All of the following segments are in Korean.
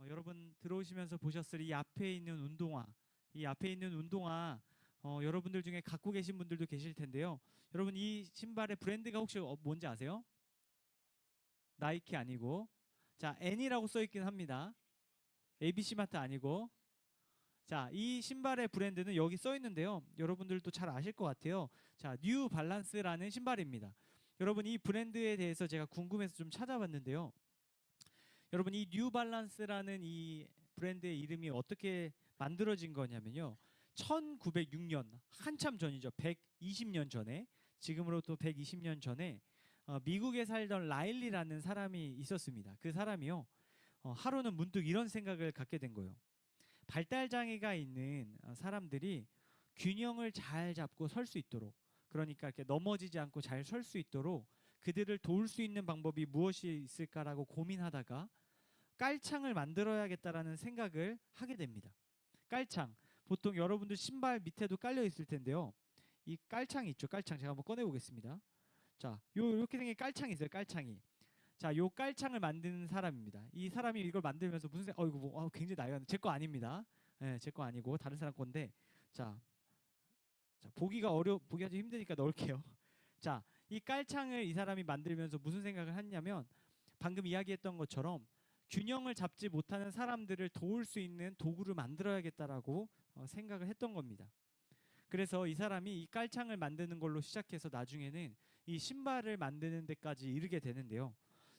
여러분 들어오시면서 보셨을 이 앞에 있는 운동화, 이 앞에 있는 운동화 여러분들 중에 갖고 계신 분들도 계실 텐데요. 여러분 이 신발의 브랜드가 혹시 뭔지 아세요? 나이키 아니고, 자 N이라고 써 있긴 합니다. ABC 마트 아니고, 자 이 신발의 브랜드는 여기 써 있는데요. 여러분들도 잘 아실 것 같아요. 자, 뉴 발란스라는 신발입니다. 여러분 이 브랜드에 대해서 제가 궁금해서 좀 찾아봤는데요. 여러분 이 뉴발란스라는 이 브랜드의 이름이 어떻게 만들어진 거냐면요. 1906년, 한참 전이죠. 120년 전에, 지금으로부터 120년 전에 미국에 살던 라일리라는 사람이 있었습니다. 그 사람이요. 하루는 문득 이런 생각을 갖게 된 거예요. 발달 장애가 있는 사람들이 균형을 잘 잡고 설 수 있도록, 그러니까 이렇게 넘어지지 않고 잘 설 수 있도록 그들을 도울 수 있는 방법이 무엇이 있을까라고 고민하다가 깔창을 만들어야겠다라는 생각을 하게 됩니다. 깔창, 보통 여러분들 신발 밑에도 깔려 있을 텐데요. 이 깔창이 있죠. 깔창 제가 한번 꺼내 보겠습니다. 자, 요렇게 생긴 깔창이 있어요. 깔창이. 자, 요 깔창을 만드는 사람입니다. 이 사람이 이걸 만들면서 무슨 이거 뭐, 굉장히 나이가 제 거 아닙니다. 예, 제 거 아니고 다른 사람 건데, 자, 보기가 좀 힘드니까 넣을게요. 자, 이 깔창을 이 사람이 만들면서 무슨 생각을 했냐면, 방금 이야기했던 것처럼 균형을 잡지 못하는 사람들을 도울 수 있는 도구를 만들어야겠다라고 생각을 했던 겁니다. 그래서 이 사람이 이 깔창을 만드는 걸로 시작해서 나중에는 이 신발을 만드는 데까지 이르게 되는데요.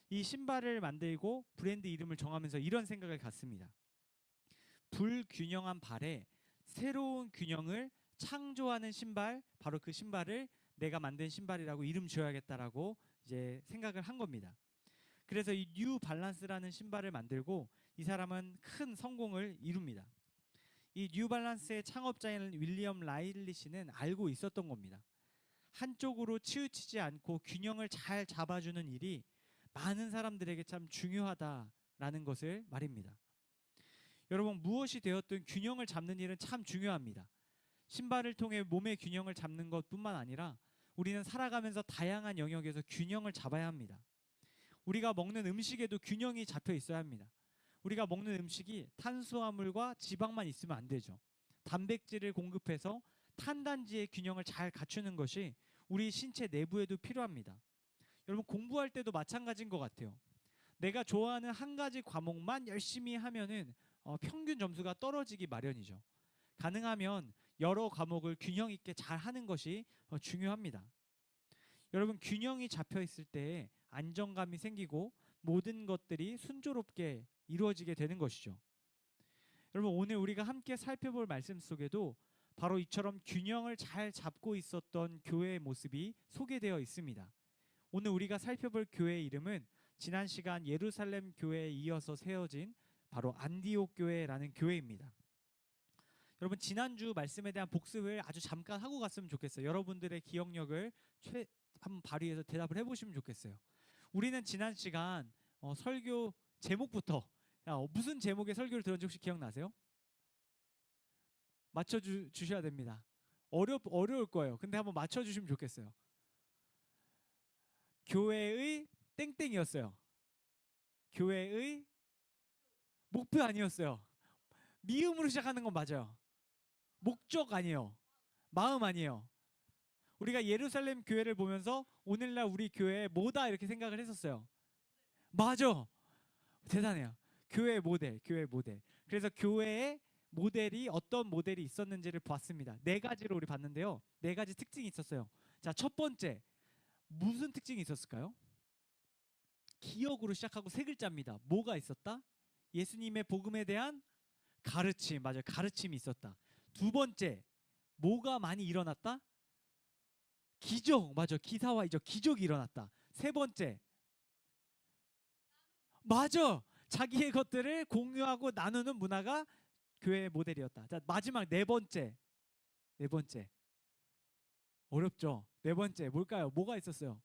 이 신발을 만들고 브랜드 이름을 정하면서 이런 생각을 갖습니다. 불균형한 발에 새로운 균형을 창조하는 신발, 바로 그 신발을 내가 만든 신발이라고 이름 지어야겠다라고 이제 생각을 한 겁니다. 그래서 이 뉴 발란스라는 신발을 만들고 이 사람은 큰 성공을 이룹니다. 이 뉴 발란스의 창업자인 윌리엄 라일리 씨는 알고 있었던 겁니다. 한쪽으로 치우치지 않고 균형을 잘 잡아주는 일이 많은 사람들에게 참 중요하다라는 것을 말입니다. 여러분, 무엇이 되었든 균형을 잡는 일은 참 중요합니다. 신발을 통해 몸의 균형을 잡는 것뿐만 아니라 우리는 살아가면서 다양한 영역에서 균형을 잡아야 합니다. 우리가 먹는 음식에도 균형이 잡혀 있어야 합니다. 우리가 먹는 음식이 탄수화물과 지방만 있으면 안 되죠. 단백질을 공급해서 탄단지의 균형을 잘 갖추는 것이 우리 신체 내부에도 필요합니다. 여러분, 공부할 때도 마찬가지인 것 같아요. 내가 좋아하는 한 가지 과목만 열심히 하면은 평균 점수가 떨어지기 마련이죠. 가능하면 여러 과목을 균형 있게 잘 하는 것이 중요합니다. 여러분, 균형이 잡혀 있을 때 안정감이 생기고 모든 것들이 순조롭게 이루어지게 되는 것이죠. 여러분, 오늘 우리가 함께 살펴볼 말씀 속에도 바로 이처럼 균형을 잘 잡고 있었던 교회의 모습이 소개되어 있습니다. 오늘 우리가 살펴볼 교회의 이름은 지난 시간 예루살렘 교회에 이어서 세워진 바로 안디옥 교회라는 교회입니다. 여러분, 지난주 말씀에 대한 복습을 아주 잠깐 하고 갔으면 좋겠어요. 여러분들의 기억력을 한번 발휘해서 대답을 해보시면 좋겠어요. 우리는 지난 시간 설교 제목부터, 무슨 제목의 설교를 들었는지 혹시 기억나세요? 맞춰주셔야 됩니다. 어려울 거예요. 근데 한번 맞춰주시면 좋겠어요. 교회의 땡땡이었어요. 교회의 목표 아니었어요. 미음으로 시작하는 건 맞아요. 목적 아니에요. 마음 아니에요. 우리가 예루살렘 교회를 보면서 오늘날 우리 교회에 뭐다 이렇게 생각을 했었어요. 맞아. 대단해요. 교회 모델, 교회 모델. 그래서 교회의 모델이 어떤 모델이 있었는지를 봤습니다. 네 가지로 우리 봤는데요. 네 가지 특징이 있었어요. 자, 첫 번째, 무슨 특징이 있었을까요? 기억으로 시작하고 세 글자입니다. 뭐가 있었다? 예수님의 복음에 대한 가르침. 맞아요. 가르침이 있었다. 두 번째, 뭐가 많이 일어났다? 기적. 맞아. 기사화이죠. 기적이 일어났다. 세 번째, 맞아. 자기의 것들을 공유하고 나누는 문화가 교회의 모델이었다. 자, 마지막 네 번째. 네 번째. 어렵죠? 네 번째. 뭘까요? 뭐가 있었어요?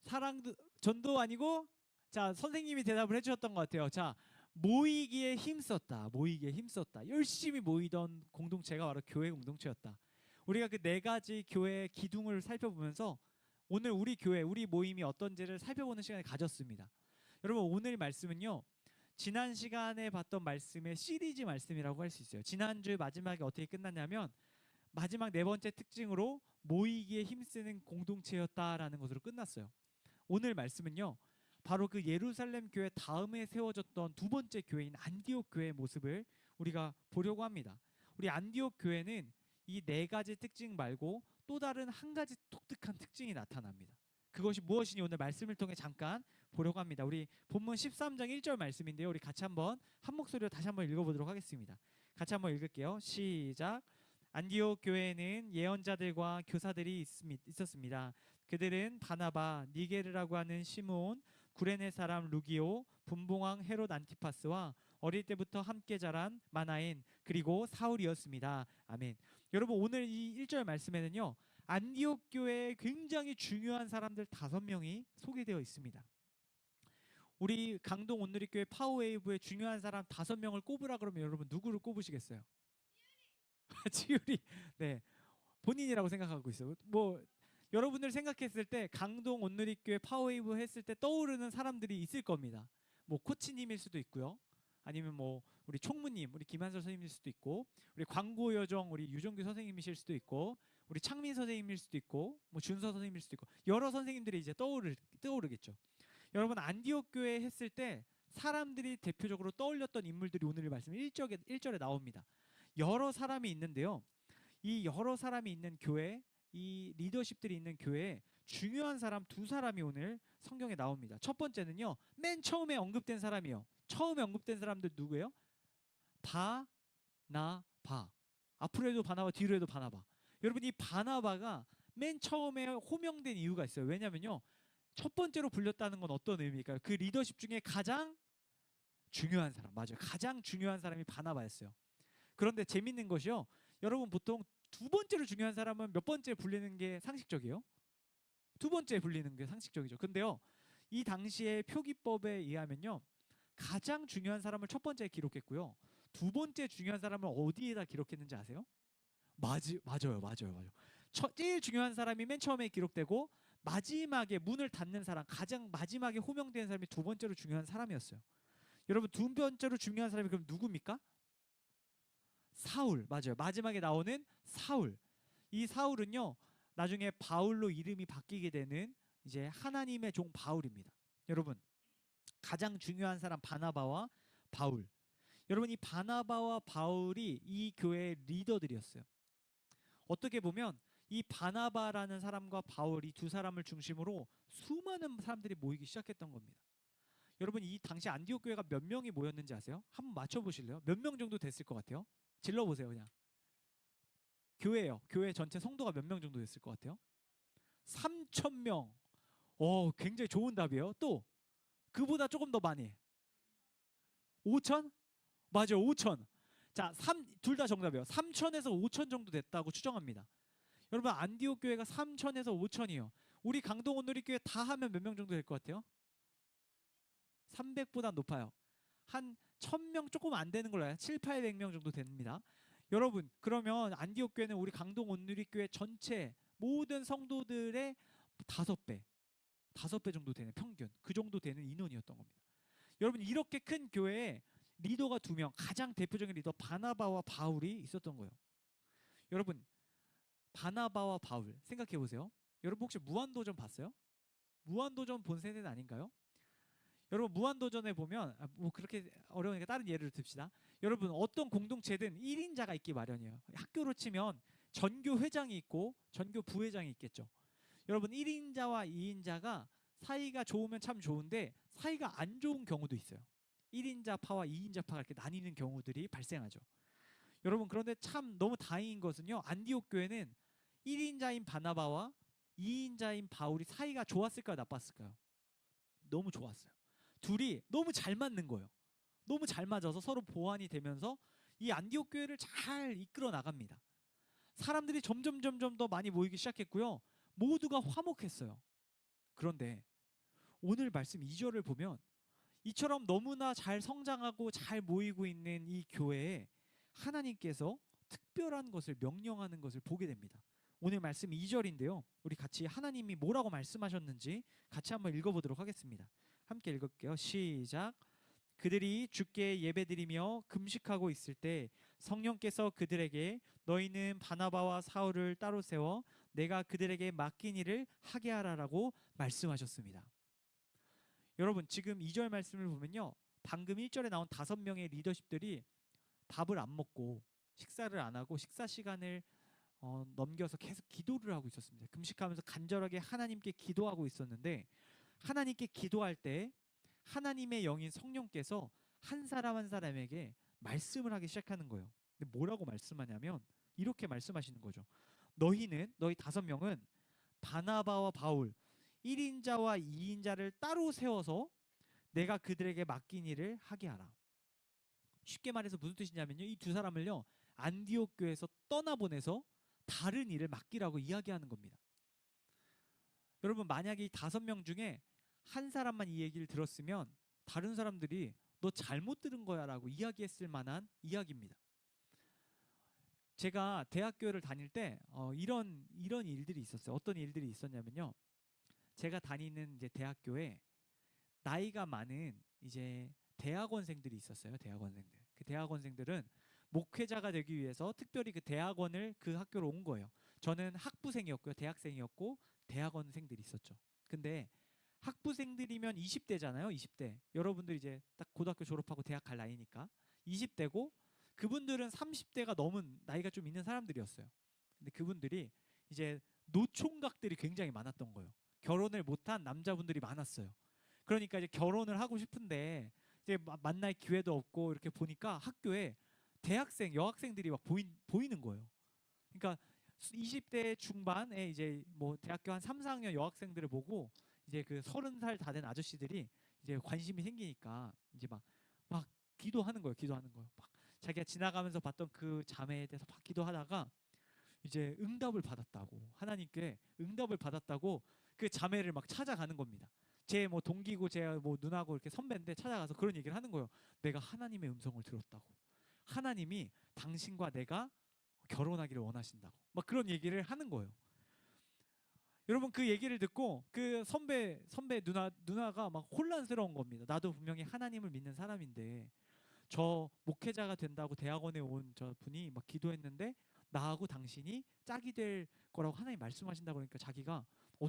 사랑도, 전도 아니고, 자, 선생님이 대답을 해주셨던 것 같아요. 자, 모이기에 힘썼다. 모이기에 힘썼다. 열심히 모이던 공동체가 바로 교회 공동체였다. 우리가 그 네 가지 교회의 기둥을 살펴보면서 오늘 우리 교회, 우리 모임이 어떤지를 살펴보는 시간을 가졌습니다. 여러분, 오늘 말씀은요, 지난 시간에 봤던 말씀의 시리즈 말씀이라고 할 수 있어요. 지난주 마지막에 어떻게 끝났냐면 마지막 네 번째 특징으로 모이기에 힘쓰는 공동체였다라는 것으로 끝났어요. 오늘 말씀은요. 바로 그 예루살렘 교회 다음에 세워졌던 두 번째 교회인 안디옥 교회의 모습을 우리가 보려고 합니다. 우리 안디옥 교회는 이 네 가지 특징 말고 또 다른 한 가지 독특한 특징이 나타납니다. 그것이 무엇이니 오늘 말씀을 통해 잠깐 보려고 합니다. 우리 본문 13장 1절 말씀인데요. 우리 같이 한번 한 목소리로 다시 한번 읽어보도록 하겠습니다. 같이 한번 읽을게요. 시작. 안디옥 교회에는 예언자들과 교사들이 있었습니다. 그들은 바나바, 니게르라고 하는 시므온, 구레네 사람 루기오, 분봉왕 헤롯 안티파스와 어릴 때부터 함께 자란 마나엔, 그리고 사울이었습니다. 아멘. 여러분, 오늘 이 1절 말씀에는요, 안디옥 교회에 굉장히 중요한 사람들 5명이 소개되어 있습니다. 우리 강동 온누리교회 파워웨이브의 중요한 사람 5명을 꼽으라 그러면 여러분 누구를 꼽으시겠어요? 지율이. 네, 본인이라고 생각하고 있어요. 뭐 여러분들 생각했을 때 강동 온누리교회 파워웨이브 했을 때 떠오르는 사람들이 있을 겁니다. 뭐 코치님일 수도 있고요. 아니면 뭐 우리 총무님, 우리 김한설 선생님일 수도 있고, 우리 광고 요정 우리 유정규 선생님이실 수도 있고, 우리 창민 선생님일 수도 있고, 뭐 준서 선생님일 수도 있고, 여러 선생님들이 이제 떠오르겠죠. 여러분, 안디옥 교회 했을 때 사람들이 대표적으로 떠올렸던 인물들이 오늘 말씀 1절에 나옵니다. 여러 사람이 있는데요. 이 여러 사람이 있는 교회, 이 리더십들이 있는 교회에 중요한 사람 2사람이 오늘 성경에 나옵니다. 첫 번째는요, 맨 처음에 언급된 사람이요. 처음에 언급된 사람들 누구예요? 바나바. 앞으로 해도 바나바, 뒤로 해도 바나바. 여러분, 이 바나바가 맨 처음에 호명된 이유가 있어요. 왜냐면요, 첫 번째로 불렸다는 건 어떤 의미일까요? 그 리더십 중에 가장 중요한 사람, 맞아요. 가장 중요한 사람이 바나바였어요. 그런데 재밌는 것이요, 여러분 보통 두 번째로 중요한 사람은 몇 번째 불리는 게 상식적이에요? 두 번째 불리는 게 상식적이죠. 근데요, 이 당시의 표기법에 의하면요, 가장 중요한 사람을 첫 번째에 기록했고요, 두 번째 중요한 사람을 어디에다 기록했는지 아세요? 맞아요. 제일 중요한 사람이 맨 처음에 기록되고 마지막에 문을 닫는 사람, 가장 마지막에 호명된 사람이 두 번째로 중요한 사람이었어요. 여러분, 두 번째로 중요한 사람이 그럼 누굽니까? 사울. 맞아요. 마지막에 나오는 사울. 이 사울은요, 나중에 바울로 이름이 바뀌게 되는 이제 하나님의 종 바울입니다. 여러분, 가장 중요한 사람 바나바와 바울. 여러분, 이 바나바와 바울이 이 교회의 리더들이었어요. 어떻게 보면 이 바나바라는 사람과 바울이 두 사람을 중심으로 수많은 사람들이 모이기 시작했던 겁니다. 여러분, 이 당시 안디옥 교회가 몇 명이 모였는지 아세요? 한번 맞춰보실래요? 몇 명 정도 됐을 것 같아요? 질러보세요. 그냥 교회요. 교회 전체 성도가 몇 명 정도 됐을 것 같아요? 3,000명. 굉장히 좋은 답이에요. 또 그보다 조금 더 많이. 5천? 맞아요. 5천. 자, 둘 다 정답이에요. 3천에서 5천 정도 됐다고 추정합니다. 여러분, 안디옥 교회가 3천에서 5천이요. 우리 강동 온누리교회 다 하면 몇 명 정도 될 것 같아요? 300보다 높아요. 한 1,000명 조금 안 되는 걸로 알아요. 700~800명 정도 됩니다. 여러분, 그러면 안디옥 교회는 우리 강동 온누리교회 전체 모든 성도들의 5배 정도 되는, 평균 그 정도 되는 인원이었던 겁니다. 여러분, 이렇게 큰 교회에 리더가 2명, 가장 대표적인 리더 바나바와 바울이 있었던 거예요. 여러분, 바나바와 바울 생각해 보세요. 여러분, 혹시 무한도전 봤어요? 무한도전 본 세대는 아닌가요? 여러분, 무한도전에 보면 뭐 그렇게 어려우니까 다른 예를 듭시다. 여러분, 어떤 공동체든 1인자가 있기 마련이에요. 학교로 치면 전교 회장이 있고 전교 부회장이 있겠죠. 여러분, 1인자와 2인자가 사이가 좋으면 참 좋은데 사이가 안 좋은 경우도 있어요. 1인자파와 2인자파가 이렇게 나뉘는 경우들이 발생하죠. 여러분, 그런데 참 너무 다행인 것은요, 안디옥 교회는 1인자인 바나바와 2인자인 바울이 사이가 좋았을까요, 나빴을까요? 너무 좋았어요. 둘이 너무 잘 맞는 거예요. 너무 잘 맞아서 서로 보완이 되면서 이 안디옥 교회를 잘 이끌어 나갑니다. 사람들이 점점 더 많이 모이기 시작했고요, 모두가 화목했어요. 그런데 오늘 말씀 2절을 보면 이처럼 너무나 잘 성장하고 잘 모이고 있는 이 교회에 하나님께서 특별한 것을 명령하는 것을 보게 됩니다. 오늘 말씀 2절인데요. 우리 같이 하나님이 뭐라고 말씀하셨는지 같이 한번 읽어보도록 하겠습니다. 함께 읽을게요. 시작. 그들이 주께 예배드리며 금식하고 있을 때 성령께서 그들에게 너희는 바나바와 사울을 따로 세워 내가 그들에게 맡긴 일을 하게 하라라고 말씀하셨습니다. 여러분 지금 2절 말씀을 보면요, 방금 1절에 나온 5명의 리더십들이 밥을 안 먹고 식사를 안 하고 식사 시간을 넘겨서 계속 기도를 하고 있었습니다. 금식하면서 간절하게 하나님께 기도하고 있었는데, 하나님께 기도할 때 하나님의 영인 성령께서 한 사람 한 사람에게 말씀을 하기 시작하는 거예요. 근데 뭐라고 말씀하냐면 이렇게 말씀하시는 거죠. 너희 5명은 바나바와 바울 1인자와 2인자를 따로 세워서 내가 그들에게 맡긴 일을 하게 하라. 쉽게 말해서 무슨 뜻이냐면요, 이 두 사람을요 안디옥 교회에서 떠나보내서 다른 일을 맡기라고 이야기하는 겁니다. 여러분 만약에 이 5명 중에 한 사람만 이 얘기를 들었으면 다른 사람들이 너 잘못 들은 거야 라고 이야기했을 만한 이야기입니다. 제가 대학교를 다닐 때 이런 일들이 있었어요. 어떤 일들이 있었냐면요, 제가 다니는 이제 대학교에 나이가 많은 이제 대학원생들이 있었어요. 대학원생들. 그 대학원생들은 목회자가 되기 위해서 특별히 그 대학원을 그 학교로 온 거예요. 저는 학부생이었고요. 대학생이었고 대학원생들이 있었죠. 근데 학부생들이면 20대잖아요. 20대. 여러분들 이제 딱 고등학교 졸업하고 대학 갈 나이니까 20대고, 그분들은 30대가 넘은 나이가 좀 있는 사람들이었어요. 근데 그분들이 이제 노총각들이 굉장히 많았던 거예요. 결혼을 못한 남자분들이 많았어요. 그러니까 이제 결혼을 하고 싶은데 이제 만날 기회도 없고, 이렇게 보니까 학교에 대학생, 여학생들이 막 보이는 거예요. 그러니까 20대 중반에 이제 뭐 대학교 한 3, 4학년 여학생들을 보고 이제 그 30살 다 된 아저씨들이 이제 관심이 생기니까 이제 막 기도하는 거예요. 기도하는 거예요. 막 자기가 지나가면서 봤던 그 자매에 대해서 막 기도하다가 이제 응답을 받았다고, 하나님께 응답을 받았다고 그 자매를 막 찾아가는 겁니다. 제 뭐 동기고 제 뭐 누나고 이렇게 선배인데 찾아가서 그런 얘기를 하는 거예요. 내가 하나님의 음성을 들었다고. 하나님이 당신과 내가 결혼하기를 원하신다고. 막 그런 얘기를 하는 거예요. 여러분 그 얘기를 듣고 그 선배 누나가 막 혼란스러운 겁니다. 나도 분명히 하나님을 믿는 사람인데 저 목회자가 된다고 대학원에 온 저 분이 막 기도했는데 나하고 당신이 짝이 될 거라고 하나님 말씀하신다고, 그러니까 자기가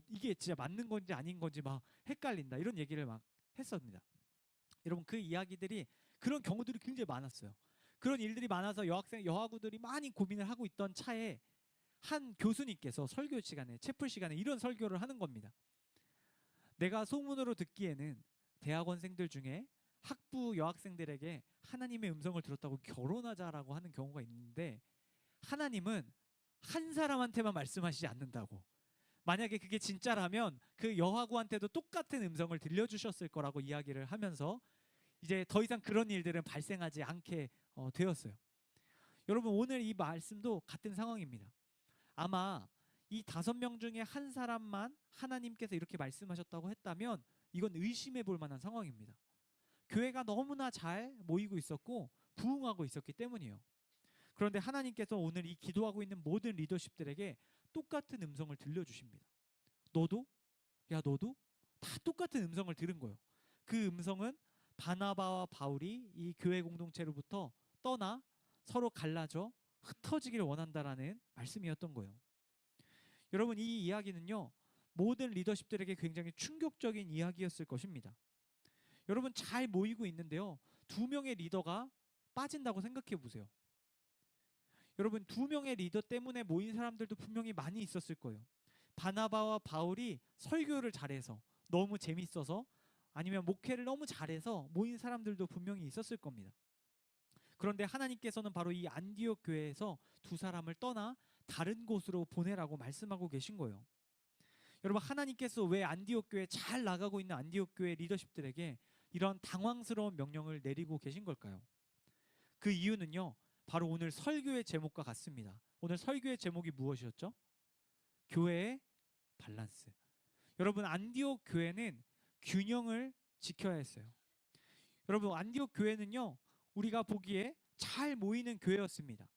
이게 진짜 맞는 건지 아닌 건지 막 헷갈린다, 이런 얘기를 막 했습니다. 여러분 그 이야기들이, 그런 경우들이 굉장히 많았어요. 그런 일들이 많아서 여학우들이 많이 고민을 하고 있던 차에 한 교수님께서 설교 시간에, 채플 시간에 이런 설교를 하는 겁니다. 내가 소문으로 듣기에는 대학원생들 중에 학부 여학생들에게 하나님의 음성을 들었다고 결혼하자라고 하는 경우가 있는데, 하나님은 한 사람한테만 말씀하시지 않는다고. 만약에 그게 진짜라면 그 여학우한테도 똑같은 음성을 들려주셨을 거라고 이야기를 하면서 이제 더 이상 그런 일들은 발생하지 않게 되었어요. 여러분 오늘 이 말씀도 같은 상황입니다. 아마 이 5명 중에 한 사람만 하나님께서 이렇게 말씀하셨다고 했다면 이건 의심해 볼 만한 상황입니다. 교회가 너무나 잘 모이고 있었고 부흥하고 있었기 때문이에요. 그런데 하나님께서 오늘 이 기도하고 있는 모든 리더십들에게 똑같은 음성을 들려주십니다. 너도? 야 너도? 다 똑같은 음성을 들은 거예요. 그 음성은 바나바와 바울이 이 교회 공동체로부터 떠나 서로 갈라져 흩어지기를 원한다라는 말씀이었던 거예요. 여러분 이 이야기는요, 모든 리더십들에게 굉장히 충격적인 이야기였을 것입니다. 여러분 잘 모이고 있는데요, 2명의 리더가 빠진다고 생각해 보세요. 여러분 2명의 리더 때문에 모인 사람들도 분명히 많이 있었을 거예요. 바나바와 바울이 설교를 잘해서, 너무 재밌어서, 아니면 목회를 너무 잘해서 모인 사람들도 분명히 있었을 겁니다. 그런데 하나님께서는 바로 이 안디옥 교회에서 2사람을 떠나 다른 곳으로 보내라고 말씀하고 계신 거예요. 여러분 하나님께서 왜 안디옥 교회, 잘 나가고 있는 안디옥 교회 리더십들에게 이런 당황스러운 명령을 내리고 계신 걸까요? 그 이유는요, 바로 오늘 설교의 제목과 같습니다. 오늘 설교의 제목이 무엇이었죠? 교회의 밸런스. 여러분 안디옥 교회는 균형을 지켜야 했어요. 여러분 안디옥 교회는요, 우리가 보기에 잘 모이는 교회였습니다.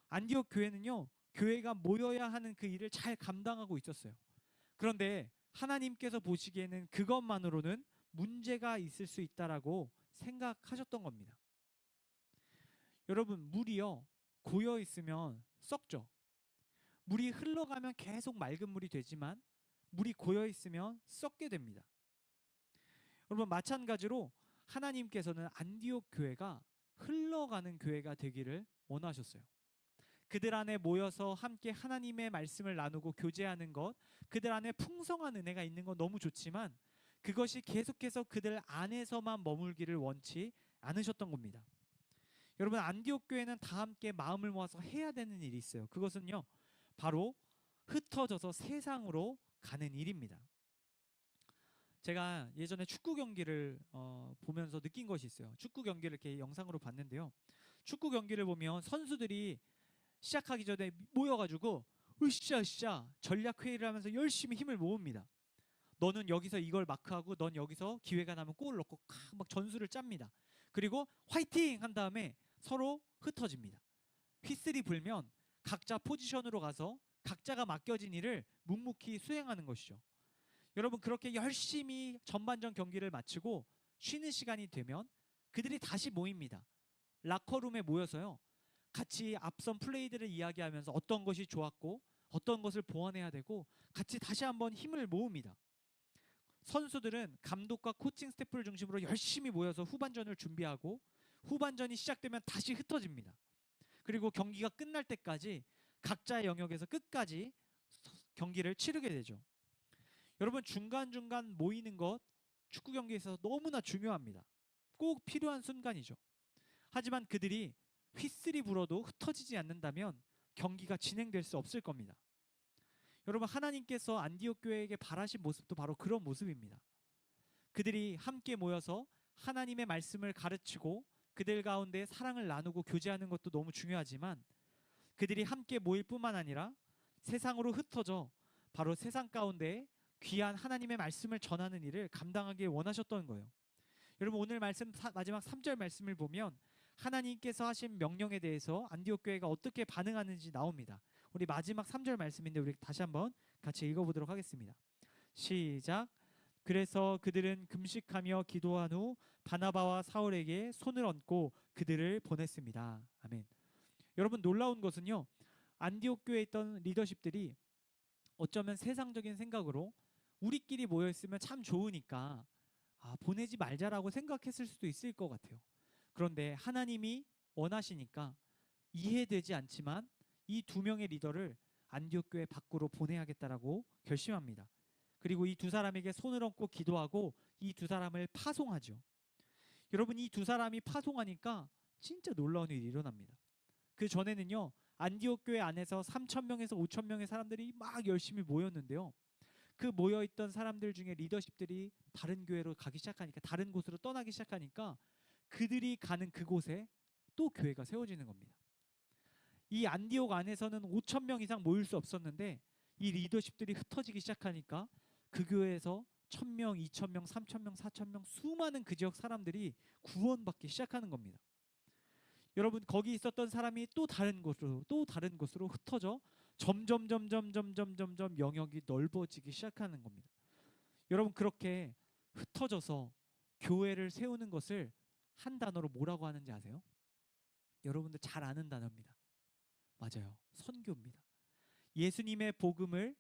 안디옥 교회는요, 교회가 모여야 하는 그 일을 잘 감당하고 있었어요. 그런데 하나님께서 보시기에는 그것만으로는 문제가 있을 수 있다라고 생각하셨던 겁니다. 여러분, 물이요, 고여 있으면 썩죠. 물이 흘러가면 계속 맑은 물이 되지만 물이 고여 있으면 썩게 됩니다. 여러분, 마찬가지로 하나님께서는 안디옥 교회가 흘러가는 교회가 되기를 원하셨어요. 그들 안에 모여서 함께 하나님의 말씀을 나누고 교제하는 것, 그들 안에 풍성한 은혜가 있는 건 너무 좋지만 그것이 계속해서 그들 안에서만 머물기를 원치 않으셨던 겁니다. 여러분, 안디옥 교회는 다 함께 마음을 모아서 해야 되는 일이 있어요. 그것은요, 바로 흩어져서 세상으로 가는 일입니다. 제가 예전에 축구 경기를 보면서 느낀 것이 있어요. 축구 경기를 이렇게 영상으로 봤는데요. 축구 경기를 보면 선수들이 시작하기 전에 모여가지고 으쌰으쌰 전략 회의를 하면서 열심히 힘을 모읍니다. 너는 여기서 이걸 마크하고 넌 여기서 기회가 나면 골을 넣고 막 전술을 짭니다. 그리고 화이팅 한 다음에 서로 흩어집니다. 휘슬이 불면 각자 포지션으로 가서 각자가 맡겨진 일을 묵묵히 수행하는 것이죠. 여러분, 그렇게 열심히 전반전 경기를 마치고 쉬는 시간이 되면 그들이 다시 모입니다. 라커룸에 모여서요, 같이 앞선 플레이들을 이야기하면서 어떤 것이 좋았고 어떤 것을 보완해야 되고 같이 다시 한번 힘을 모읍니다. 선수들은 감독과 코칭 스태프를 중심으로 열심히 모여서 후반전을 준비하고 후반전이 시작되면 다시 흩어집니다. 그리고 경기가 끝날 때까지 각자의 영역에서 끝까지 경기를 치르게 되죠. 여러분, 중간중간 모이는 것 축구 경기에서 너무나 중요합니다. 꼭 필요한 순간이죠. 하지만 그들이 휘슬이 불어도 흩어지지 않는다면 경기가 진행될 수 없을 겁니다. 여러분, 하나님께서 안디옥 교회에게 바라신 모습도 바로 그런 모습입니다. 그들이 함께 모여서 하나님의 말씀을 가르치고 그들 가운데 사랑을 나누고 교제하는 것도 너무 중요하지만 그들이 함께 모일 뿐만 아니라 세상으로 흩어져 바로 세상 가운데 귀한 하나님의 말씀을 전하는 일을 감당하길 원하셨던 거예요. 여러분, 오늘 말씀 마지막 3절 말씀을 보면 하나님께서 하신 명령에 대해서 안디옥 교회가 어떻게 반응하는지 나옵니다. 우리 마지막 3절 말씀인데 우리 다시 한번 같이 읽어보도록 하겠습니다. 시작. 그래서 그들은 금식하며 기도한 후 바나바와 사울에게 손을 얹고 그들을 보냈습니다. 아멘. 여러분, 놀라운 것은요, 안디옥 교회에 있던 리더십들이 어쩌면 세상적인 생각으로 우리끼리 모여있으면 참 좋으니까 보내지 말자라고 생각했을 수도 있을 것 같아요. 그런데 하나님이 원하시니까 이해되지 않지만 이 두 명의 리더를 안디옥 교회 밖으로 보내야겠다라고 결심합니다. 그리고 이 두 사람에게 손을 얹고 기도하고 이 두 사람을 파송하죠. 여러분, 이 두 사람이 파송하니까 진짜 놀라운 일이 일어납니다. 그 전에는요, 안디옥 교회 안에서 3,000명에서 5,000명의 사람들이 막 열심히 모였는데요. 그 모여있던 사람들 중에 리더십들이 다른 교회로 가기 시작하니까, 다른 곳으로 떠나기 시작하니까 그들이 가는 그곳에 또 교회가 세워지는 겁니다. 이 안디옥 안에서는 5,000명 이상 모일 수 없었는데 이 리더십들이 흩어지기 시작하니까 그 교회에서 1,000명, 2,000명, 3,000명, 4,000명 수많은 그 지역 사람들이 구원받기 시작하는 겁니다. 여러분, 거기 있었던 사람이 또 다른 곳으로 흩어져 점점 영역이 넓어지기 시작하는 겁니다. 여러분, 그렇게 흩어져서 교회를 세우는 것을 한 단어로 뭐라고 하는지 아세요? 여러분들 잘 아는 단어입니다. 맞아요. 선교입니다. 예수님의 복음을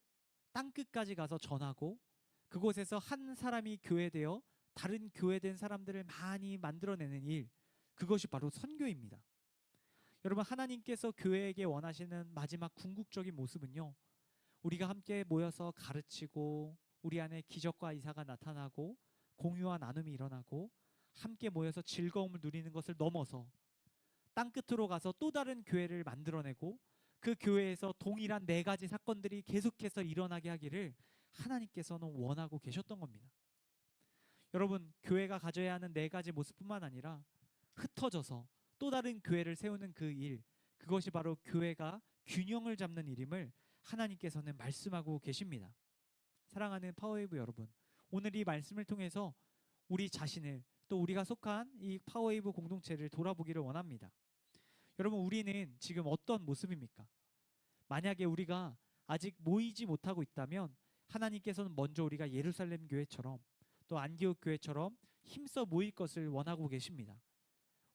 땅끝까지 가서 전하고 그곳에서 한 사람이 교회되어 다른 교회된 사람들을 많이 만들어내는 일, 그것이 바로 선교입니다. 여러분, 하나님께서 교회에게 원하시는 마지막 궁극적인 모습은요, 우리가 함께 모여서 가르치고 우리 안에 기적과 이사가 나타나고 공유와 나눔이 일어나고 함께 모여서 즐거움을 누리는 것을 넘어서 땅끝으로 가서 또 다른 교회를 만들어내고 그 교회에서 동일한 4가지 사건들이 계속해서 일어나게 하기를 하나님께서는 원하고 계셨던 겁니다. 여러분, 교회가 가져야 하는 4가지 모습뿐만 아니라 흩어져서 또 다른 교회를 세우는 그 일, 그것이 바로 교회가 균형을 잡는 일임을 하나님께서는 말씀하고 계십니다. 사랑하는 파워웨이브 여러분, 오늘 이 말씀을 통해서 우리 자신을, 또 우리가 속한 이 파워웨이브 공동체를 돌아보기를 원합니다. 여러분, 우리는 지금 어떤 모습입니까? 만약에 우리가 아직 모이지 못하고 있다면 하나님께서는 먼저 우리가 예루살렘 교회처럼 또 안디옥 교회처럼 힘써 모일 것을 원하고 계십니다.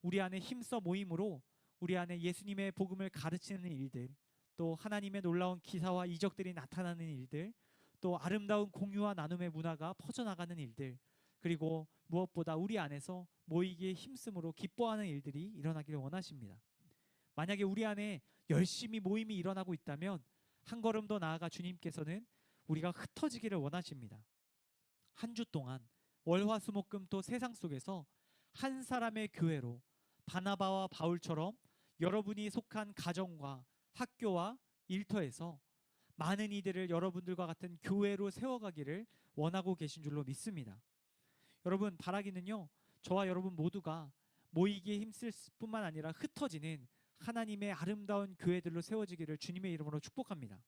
우리 안에 힘써 모임으로 우리 안에 예수님의 복음을 가르치는 일들, 또 하나님의 놀라운 기사와 이적들이 나타나는 일들, 또 아름다운 공유와 나눔의 문화가 퍼져나가는 일들, 그리고 무엇보다 우리 안에서 모이기에 힘쓰므로 기뻐하는 일들이 일어나기를 원하십니다. 만약에 우리 안에 열심히 모임이 일어나고 있다면 한 걸음 더 나아가 주님께서는 우리가 흩어지기를 원하십니다. 한 주 동안 월화수목금토 세상 속에서 한 사람의 교회로 바나바와 바울처럼 여러분이 속한 가정과 학교와 일터에서 많은 이들을 여러분들과 같은 교회로 세워가기를 원하고 계신 줄로 믿습니다. 여러분, 바라기는요, 저와 여러분 모두가 모이기에 힘쓸 뿐만 아니라 흩어지는 하나님의 아름다운 교회들로 세워지기를 주님의 이름으로 축복합니다.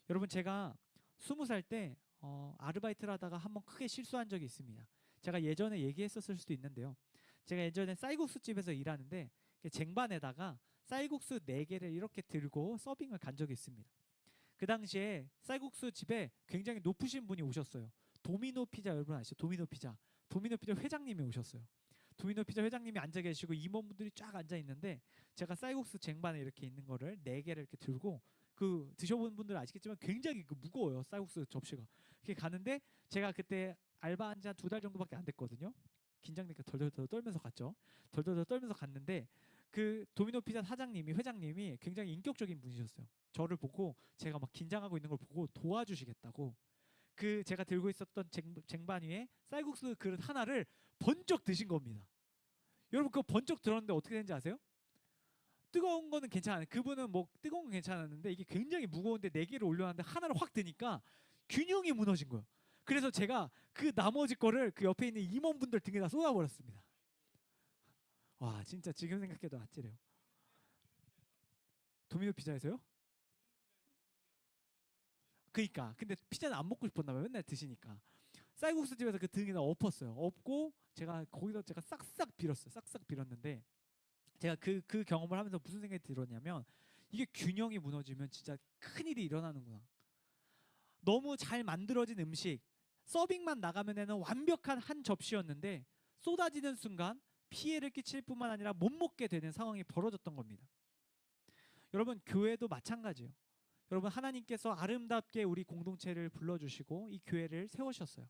여러분, 제가 20살 때 아르바이트를 하다가 한번 크게 실수한 적이 있습니다. 제가 예전에 얘기했었을 수도 있는데요. 제가 예전에 쌀국수 집에서 일하는데 쟁반에다가 쌀국수 4개를 이렇게 들고 서빙을 간 적이 있습니다. 그 당시에 쌀국수 집에 굉장히 높으신 분이 오셨어요. 도미노 피자, 여러분 아시죠? 도미노 피자 회장님이 오셨어요. 도미노 피자 회장님이 앉아 계시고 임원분들이 쫙 앉아 있는데 제가 쌀국수 쟁반에 이렇게 있는 거를 4개를 이렇게 들고, 그 드셔본 분들은 아시겠지만 굉장히 무거워요, 쌀국수 접시가. 이렇게 가는데 제가 그때 알바한 지 한 2달 정도밖에 안 됐거든요. 긴장되니까 덜덜덜 떨면서 갔죠. 덜덜덜 떨면서 갔는데 그 도미노 피자 회장님이 굉장히 인격적인 분이셨어요. 저를 보고 제가 막 긴장하고 있는 걸 보고 도와주시겠다고 그 제가 들고 있었던 쟁반 위에 쌀국수 그릇 하나를 번쩍 드신 겁니다. 여러분, 그거 번쩍 들었는데 어떻게 되는지 아세요? 뜨거운 거는 괜찮아요. 그분은 뭐 뜨거운 건 괜찮았는데 이게 굉장히 무거운데 4개를 올려놨는데 하나를 확 드니까 균형이 무너진 거예요. 그래서 제가 그 나머지 거를 그 옆에 있는 임원분들 등에다 쏟아버렸습니다. 와, 진짜 지금 생각해도 아찔해요. 도미노 피자에서요? 그니까 근데 피자는 안 먹고 싶었나 봐요. 맨날 드시니까. 쌀국수 집에서 그 등에다 엎었어요. 엎고 제가 거기서 제가 싹싹 빌었어요. 싹싹 빌었는데 제가 그 경험을 하면서 무슨 생각이 들었냐면, 이게 균형이 무너지면 진짜 큰일이 일어나는구나. 너무 잘 만들어진 음식, 서빙만 나가면 되는 완벽한 한 접시였는데 쏟아지는 순간 피해를 끼칠 뿐만 아니라 못 먹게 되는 상황이 벌어졌던 겁니다. 여러분, 교회도 마찬가지예요. 여러분, 하나님께서 아름답게 우리 공동체를 불러주시고 이 교회를 세우셨어요.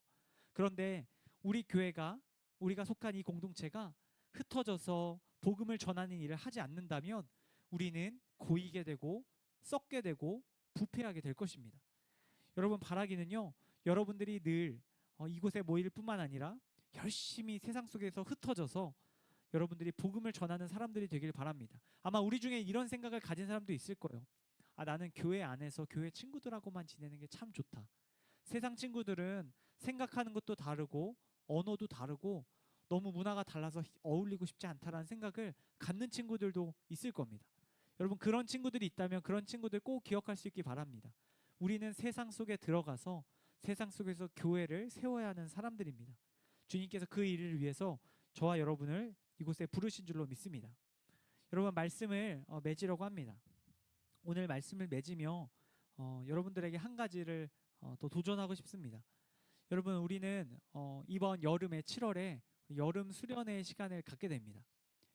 그런데 우리 교회가, 우리가 속한 이 공동체가 흩어져서 복음을 전하는 일을 하지 않는다면 우리는 고이게 되고 썩게 되고 부패하게 될 것입니다. 여러분, 바라기는요, 여러분들이 늘 이곳에 모일 뿐만 아니라 열심히 세상 속에서 흩어져서 여러분들이 복음을 전하는 사람들이 되길 바랍니다. 아마 우리 중에 이런 생각을 가진 사람도 있을 거예요. 아, 나는 교회 안에서 교회 친구들하고만 지내는 게 참 좋다. 세상 친구들은 생각하는 것도 다르고 언어도 다르고 너무 문화가 달라서 어울리고 싶지 않다라는 생각을 갖는 친구들도 있을 겁니다. 여러분, 그런 친구들이 있다면 그런 친구들 꼭 기억할 수 있기 바랍니다. 우리는 세상 속에 들어가서 세상 속에서 교회를 세워야 하는 사람들입니다. 주님께서 그 일을 위해서 저와 여러분을 이곳에 부르신 줄로 믿습니다. 여러분, 말씀을 맺으려고 합니다. 오늘 말씀을 맺으며 여러분들에게 한 가지를 또 도전하고 싶습니다. 여러분, 우리는 이번 여름에 7월에 여름 수련회 시간을 갖게 됩니다.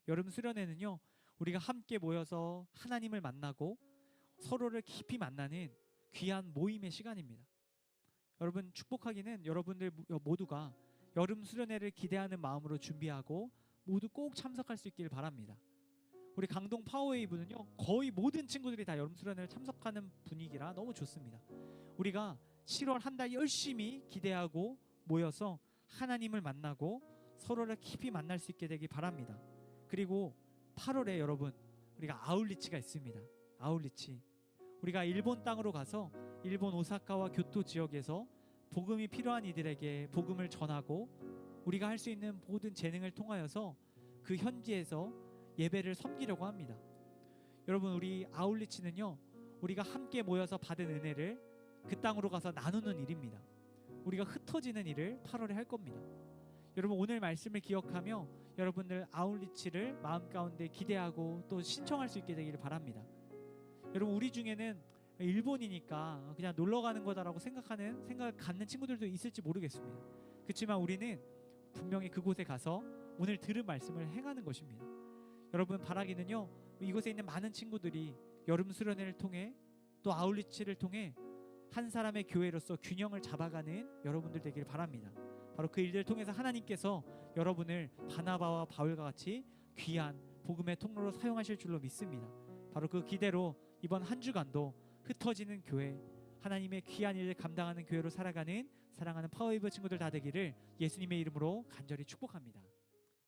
여름 수련회는요, 우리가 함께 모여서 하나님을 만나고 서로를 깊이 만나는 귀한 모임의 시간입니다. 여러분, 축복하기는 여러분들 모두가 여름 수련회를 기대하는 마음으로 준비하고 모두 꼭 참석할 수 있길 바랍니다. 우리 강동 파워웨이브는요, 거의 모든 친구들이 다 여름 수련회를 참석하는 분위기라 너무 좋습니다. 우리가 7월 한 달 열심히 기대하고 모여서 하나님을 만나고 서로를 깊이 만날 수 있게 되기 바랍니다. 그리고 8월에 여러분, 우리가 아울리치가 있습니다. 아울리치, 우리가 일본 땅으로 가서 일본 오사카와 교토 지역에서 복음이 필요한 이들에게 복음을 전하고 우리가 할 수 있는 모든 재능을 통하여서 그 현지에서 예배를 섬기려고 합니다. 여러분, 우리 아울리치는요, 우리가 함께 모여서 받은 은혜를 그 땅으로 가서 나누는 일입니다. 우리가 흩어지는 일을 8월에 할 겁니다. 여러분, 오늘 말씀을 기억하며 여러분들 아울리치를 마음 가운데 기대하고 또 신청할 수 있게 되기를 바랍니다. 여러분, 우리 중에는 일본이니까 그냥 놀러 가는 거다라고 생각을 갖는 친구들도 있을지 모르겠습니다. 그렇지만 우리는 분명히 그곳에 가서 오늘 들은 말씀을 행하는 것입니다. 여러분, 바라기는요, 이곳에 있는 많은 친구들이 여름 수련회를 통해 또 아울리치를 통해 한 사람의 교회로서 균형을 잡아가는 여러분들 되기를 바랍니다. 바로 그 일들을 통해서 하나님께서 여러분을 바나바와 바울과 같이 귀한 복음의 통로로 사용하실 줄로 믿습니다. 바로 그 기대로 이번 한 주간도 흩어지는 교회, 하나님의 귀한 일을 감당하는 교회로 살아가는 사랑하는 파워웨이브 친구들 다 되기를 예수님의 이름으로 간절히 축복합니다.